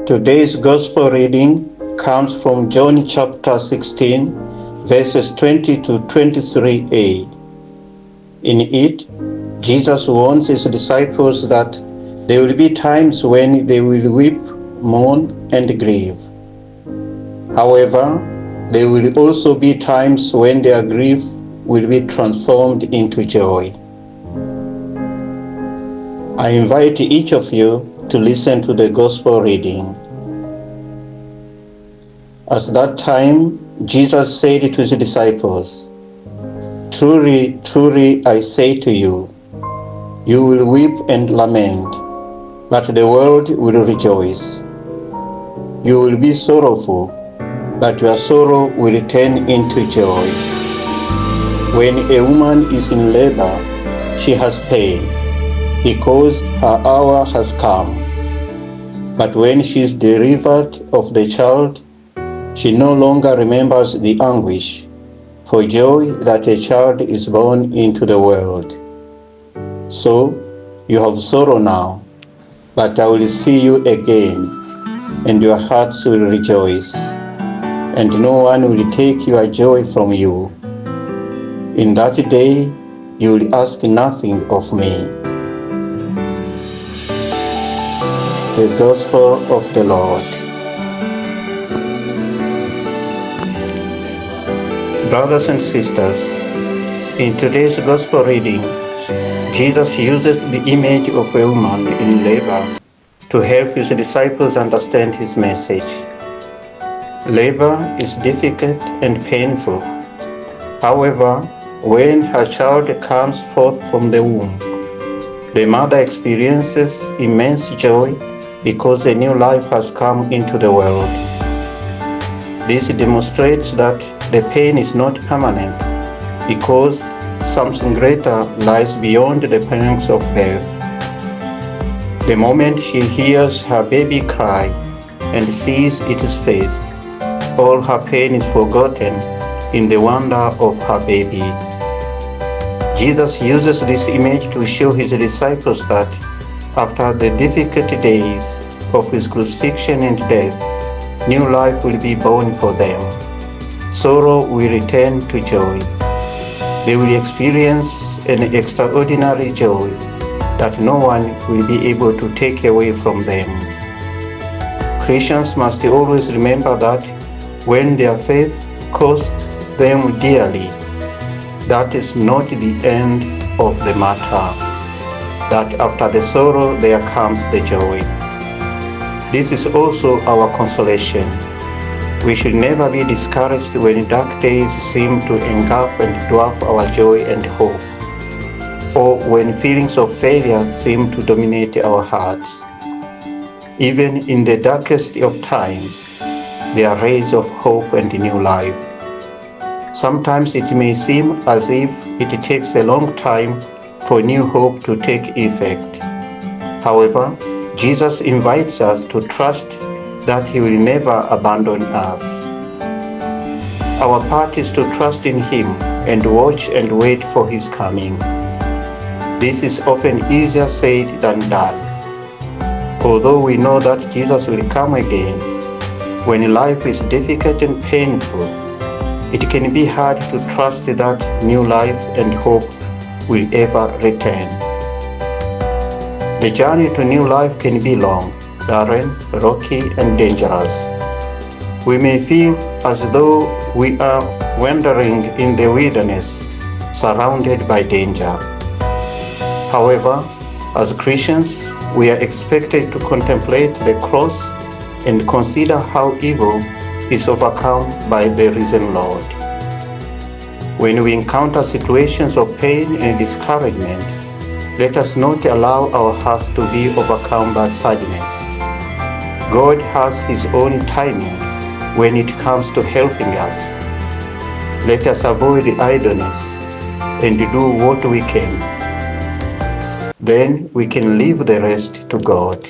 Today's Gospel reading comes from John chapter 16, verses 20 to 23a. In it, Jesus warns his disciples that there will be times when they will weep, mourn, and grieve. However, there will also be times when their grief will be transformed into joy. I invite each of you to listen to the Gospel reading. At that time, Jesus said to his disciples, "Truly, truly, I say to you, you will weep and lament, but the world will rejoice. You will be sorrowful, but your sorrow will turn into joy. When a woman is in labor, she has pain, because her hour has come. But when she is delivered of the child, she no longer remembers the anguish for joy that a child is born into the world. So you have sorrow now, but I will see you again, and your hearts will rejoice, and no one will take your joy from you. In that day you will ask nothing of me." The Gospel of the Lord. Brothers and sisters, in today's Gospel reading, Jesus uses the image of a woman in labor to help his disciples understand his message. Labor is difficult and painful. However, when her child comes forth from the womb, the mother experiences immense joy because a new life has come into the world. This demonstrates that the pain is not permanent, because something greater lies beyond the pangs of birth. The moment she hears her baby cry and sees its face, all her pain is forgotten in the wonder of her baby. Jesus uses this image to show his disciples that after the difficult days of his crucifixion and death, new life will be born for them. Sorrow will return to joy. They will experience an extraordinary joy that no one will be able to take away from them. Christians must always remember that when their faith cost them dearly, that is not the end of the matter, that after the sorrow there comes the joy. This is also our consolation. We should never be discouraged when dark days seem to engulf and dwarf our joy and hope, or when feelings of failure seem to dominate our hearts. Even in the darkest of times, there are rays of hope and new life. Sometimes it may seem as if it takes a long time for new hope to take effect. However, Jesus invites us to trust that he will never abandon us. Our part is to trust in him and watch and wait for his coming. This is often easier said than done. Although we know that Jesus will come again, when life is difficult and painful, it can be hard to trust that new life and hope will ever return. The journey to new life can be long, barren, rocky, and dangerous. We may feel as though we are wandering in the wilderness, surrounded by danger. However, as Christians, we are expected to contemplate the cross and consider how evil is overcome by the risen Lord. When we encounter situations of pain and discouragement, let us not allow our hearts to be overcome by sadness. God has his own timing when it comes to helping us. Let us avoid idleness and do what we can. Then we can leave the rest to God.